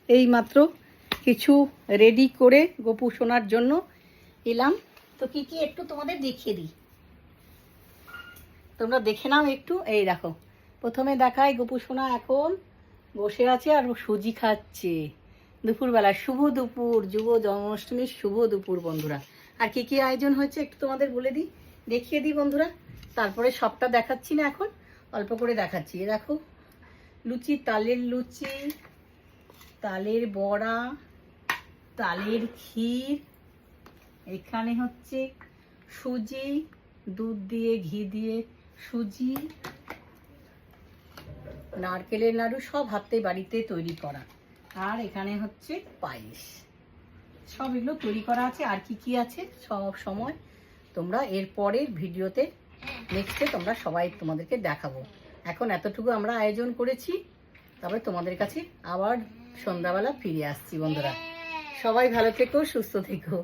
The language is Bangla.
এই মাত্র কিছু রেডি করে গোপু সোনার জন্য এলাম। তো কি কি একটু তোমাদের দেখিয়ে দিই, তোমরা দেখে নাও একটু। এই দেখো, প্রথমে দেখাই গোপু সোনা এখন বসে আছে আর সুজি খাচ্ছে দুপুরবেলা। শুভ দুপুর, যুব জন্মাষ্টমীর শুভ দুপুর বন্ধুরা। আর কি কি আয়োজন হয়েছে একটু তোমাদের বলে দিই, দেখিয়ে দিই বন্ধুরা। তারপরে সবটা দেখাচ্ছি না, এখন অল্প করে দেখাচ্ছি। এ দেখো, লুচি, তালের লুচি, তালের বড়া, তালের ক্ষীর, এখানে হচ্ছে সুজি, দুধ দিয়ে ঘি দিয়ে সুজি, নারকেলের নাড়ু, সব হাতে বাড়িতে তৈরি করা। আর এখানে হচ্ছে পায়েস, সব এগুলো তৈরি করা আছে। আর কি কি আছে সব সময় তোমরা এর পরের ভিডিওতে নেক্সটে তোমরা সবাই তোমাদেরকে দেখাবো। এখন এতটুকু আমরা আয়োজন করেছি, তারপরে তোমাদের কাছে আবার সন্ধ্যাবেলা ফিরে আসছি বন্ধুরা। সবাই ভালো থেকো, সুস্থ থেকো।